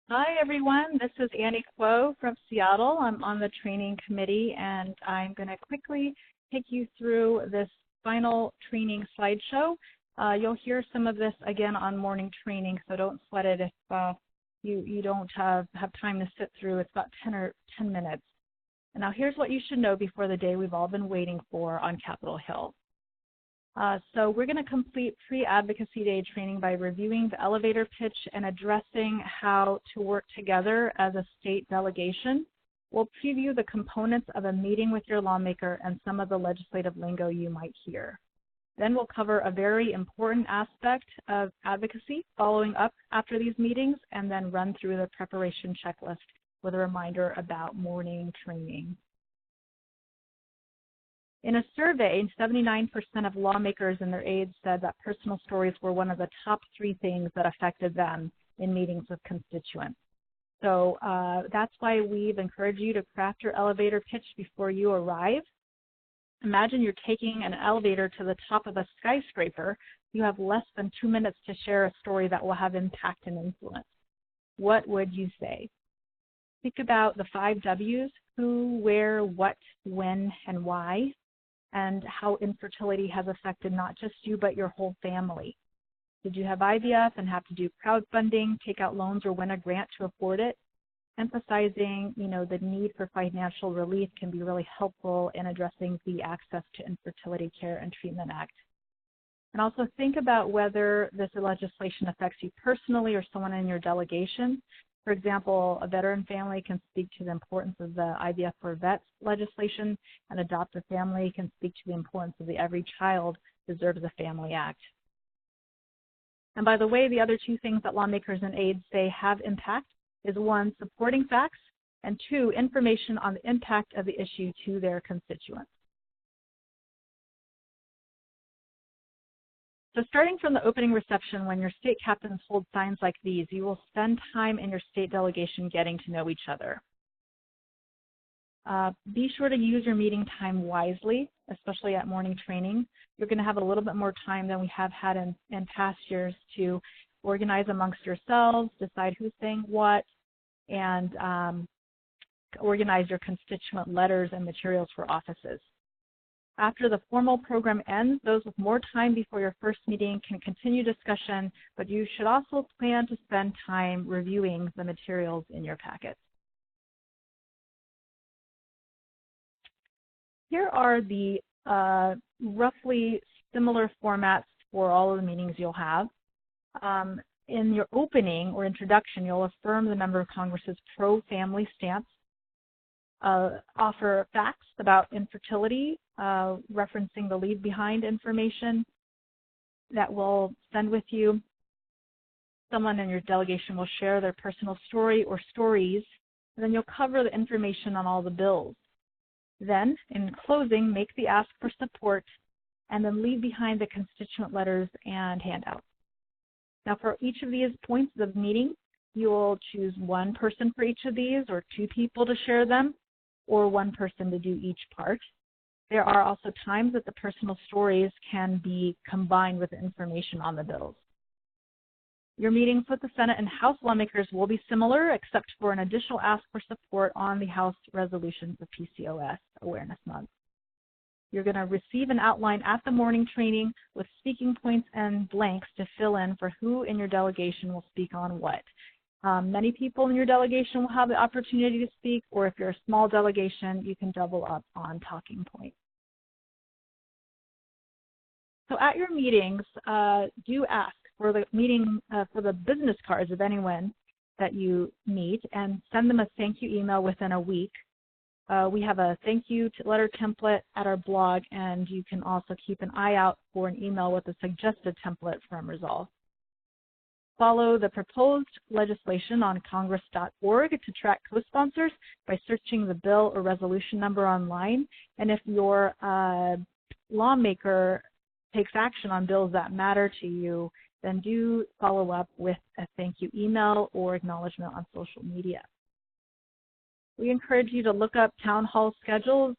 Hi, everyone. This is Annie Kuo from Seattle. I'm on the training committee, and I'm going to quickly take you through this final training slideshow. You'll hear some of this again on morning training, so don't sweat it if you don't have time to sit through. It's about 10 minutes. And now here's what you should know before the day we've all been waiting for on Capitol Hill. So we're going to complete pre-advocacy day training by reviewing the elevator pitch and addressing how to work together as a state delegation. We'll preview the components of a meeting with your lawmaker and some of the legislative lingo you might hear. Then we'll cover a very important aspect of advocacy following up after these meetings, and then run through the preparation checklist with a reminder about morning training. In a survey, 79% of lawmakers and their aides said that personal stories were one of the top 3 things that affected them in meetings with constituents. So that's why we've encouraged you to craft your elevator pitch before you arrive. Imagine you're taking an elevator to the top of a skyscraper. You have less than 2 minutes to share a story that will have impact and influence. What would you say? Think about the 5 W's: who, where, what, when, and why, and how infertility has affected not just you, but your whole family. Did you have IVF and have to do crowdfunding, take out loans, or win a grant to afford it? Emphasizing, the need for financial relief can be really helpful in addressing the Access to Infertility Care and Treatment Act. And also think about whether this legislation affects you personally or someone in your delegation. For example, a veteran family can speak to the importance of the IVF for Vets legislation, and adoptive family can speak to the importance of the Every Child Deserves a Family Act. And by the way, the other 2 things that lawmakers and aides say have impact is 1, supporting facts, and 2, information on the impact of the issue to their constituents. So starting from the opening reception, when your state captains hold signs like these, you will spend time in your state delegation getting to know each other. Be sure to use your meeting time wisely, especially at morning training. You're going to have a little bit more time than we have had in past years to organize amongst yourselves, decide who's saying what, and organize your constituent letters and materials for offices. After the formal program ends, those with more time before your first meeting can continue discussion, but you should also plan to spend time reviewing the materials in your packets. Here are the roughly similar formats for all of the meetings you'll have. In your opening or introduction, you'll affirm the member of Congress's pro-family stance, offer facts about infertility, referencing the leave behind information that we'll send with you. Someone in your delegation will share their personal story or stories, and then you'll cover the information on all the bills. Then, in closing, make the ask for support, and then leave behind the constituent letters and handouts. Now, for each of these points of meeting, you will choose 1 person for each of these, or 2 people to share them, or 1 person to do each part. There are also times that the personal stories can be combined with the information on the bills. Your meetings with the Senate and House lawmakers will be similar, except for an additional ask for support on the House resolution for PCOS Awareness Month. You're going to receive an outline at the morning training with speaking points and blanks to fill in for who in your delegation will speak on what. Many people in your delegation will have the opportunity to speak, or if you're a small delegation, you can double up on talking points. So at your meetings, do ask for the for the business cards of anyone that you meet, and send them a thank you email within a week. We have a thank you letter template at our blog, and you can also keep an eye out for an email with a suggested template from Resolve. Follow the proposed legislation on congress.org to track co-sponsors by searching the bill or resolution number online. And if your lawmaker takes action on bills that matter to you, then do follow up with a thank you email or acknowledgement on social media. We encourage you to look up town hall schedules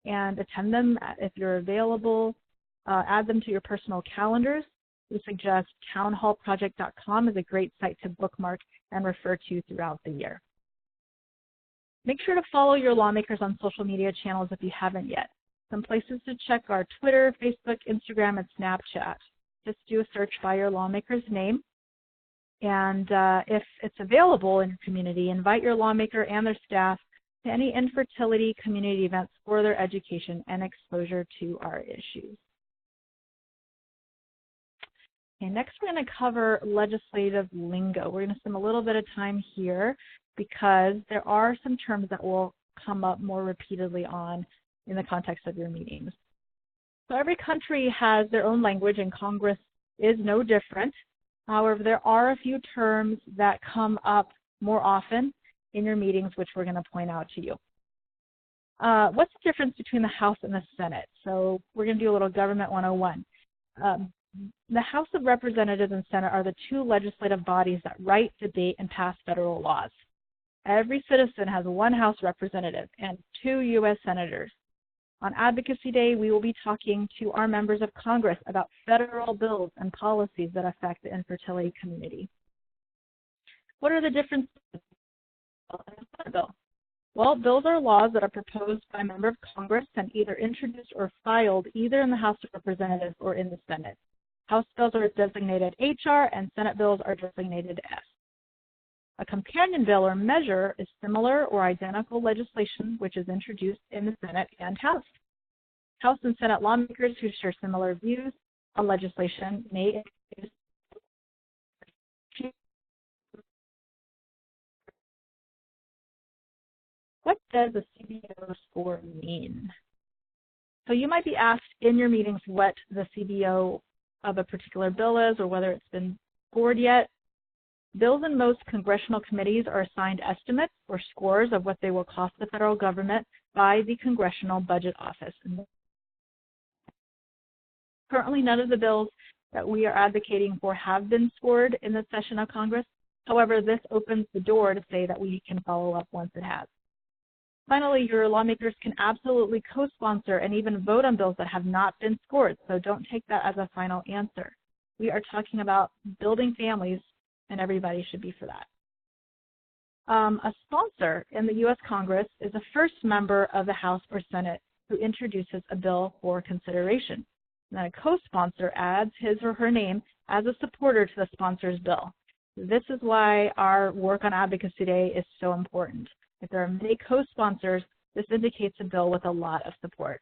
and attend them if you're available. Add them to your personal calendars. we suggest townhallproject.com is a great site to bookmark and refer to throughout the year. Make sure to follow your lawmakers on social media channels if you haven't yet. Some places to check are Twitter, Facebook, Instagram, and Snapchat. Just do a search by your lawmaker's name. And if it's available in your community, invite your lawmaker and their staff to any infertility community events for their education and exposure to our issues. Okay, next we're going to cover legislative lingo. We're going to spend a little bit of time here because there are some terms that will come up more repeatedly on in the context of your meetings. So every country has their own language, and Congress is no different. However, there are a few terms that come up more often in your meetings, which we're going to point out to you. What's the difference between the House and the Senate? So we're going to do a little Government 101. The House of Representatives and Senate are the two legislative bodies that write, debate, and pass federal laws. Every citizen has one House representative and 2 U.S. senators. On Advocacy Day, we will be talking to our members of Congress about federal bills and policies that affect the infertility community. What are the differences in a bill? Well, bills are laws that are proposed by a member of Congress and either introduced or filed either in the House of Representatives or in the Senate. House bills are designated HR and Senate bills are designated S. A companion bill or measure is similar or identical legislation which is introduced in the Senate and House. House and Senate lawmakers who share similar views on legislation may introduce. What does a CBO score mean? So you might be asked in your meetings what the CBO of a particular bill is or whether it's been scored yet. Bills in most congressional committees are assigned estimates or scores of what they will cost the federal government by the Congressional Budget Office. Currently, none of the bills that we are advocating for have been scored in this session of Congress. However, this opens the door to say that we can follow up once it has. Finally, your lawmakers can absolutely co-sponsor and even vote on bills that have not been scored, so don't take that as a final answer. We are talking about building families, and everybody should be for that. A sponsor in the U.S. Congress is the first member of the House or Senate who introduces a bill for consideration. Then a co-sponsor adds his or her name as a supporter to the sponsor's bill. This is why our work on Advocacy Day is so important. If there are many co-sponsors, this indicates a bill with a lot of support.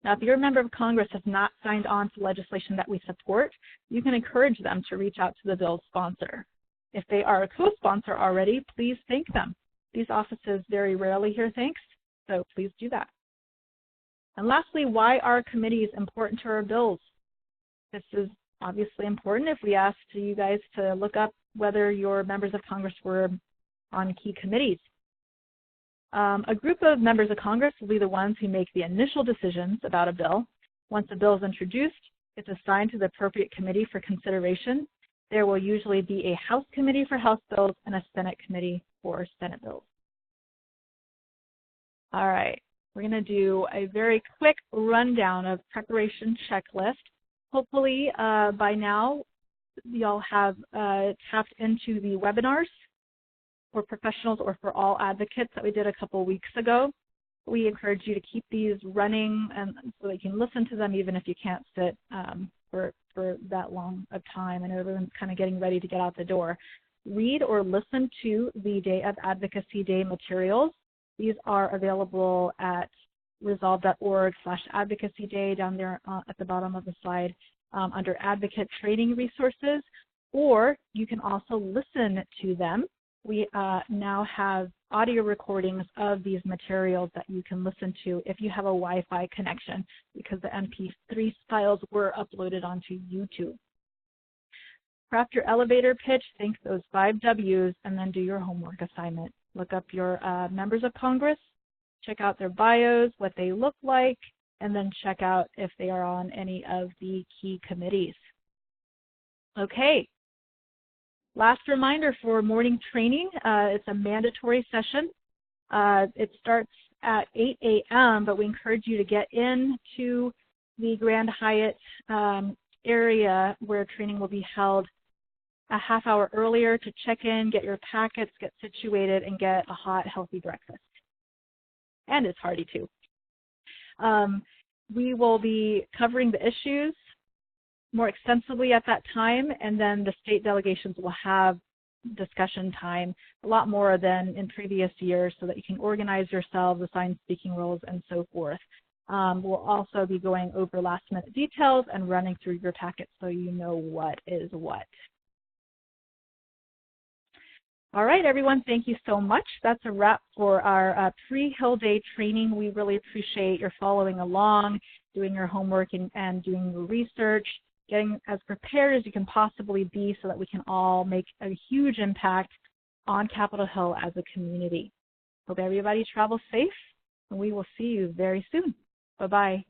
Now, if your member of Congress has not signed on to legislation that we support, you can encourage them to reach out to the bill's sponsor. If they are a co-sponsor already, please thank them. These offices very rarely hear thanks, so please do that. And lastly, why are committees important to our bills? This is obviously important. If we asked you guys to look up whether your members of Congress were on key committees. A group of members of Congress will be the ones who make the initial decisions about a bill. Once a bill is introduced, it's assigned to the appropriate committee for consideration. There will usually be a House committee for House bills and a Senate committee for Senate bills. All right, we're going to do a very quick rundown of preparation checklist. Hopefully by now y'all have tapped into the webinars for professionals or for all advocates that we did a couple weeks ago. We encourage you to keep these running and so that you can listen to them even if you can't sit for that long of time. I know everyone's kind of getting ready to get out the door. Read or listen to the Day of Advocacy Day materials. These are available at resolve.org/advocacy day down there at the bottom of the slide under Advocate Training Resources, or you can also listen to them. We now have audio recordings of these materials that you can listen to if you have a Wi-Fi connection because the MP3 files were uploaded onto YouTube. Craft your elevator pitch, think those 5 W's, and then do your homework assignment. Look up your members of Congress, check out their bios, what they look like, and then check out if they are on any of the key committees. Okay. Last reminder for morning training, it's a mandatory session. It starts at 8 a.m., but we encourage you to get into the Grand Hyatt area where training will be held a half hour earlier to check in, get your packets, get situated, and get a hot, healthy breakfast. And it's hearty too. We will be covering the issues more extensively at that time, and then the state delegations will have discussion time, a lot more than in previous years, so that you can organize yourselves, assign speaking roles, and so forth. We'll also be going over last-minute details and running through your packets so you know what is what. All right, everyone, thank you so much. That's a wrap for our pre-Hill Day training. We really appreciate your following along, doing your homework and doing your research, getting as prepared as you can possibly be so that we can all make a huge impact on Capitol Hill as a community. Hope everybody travels safe, and we will see you very soon. Bye-bye.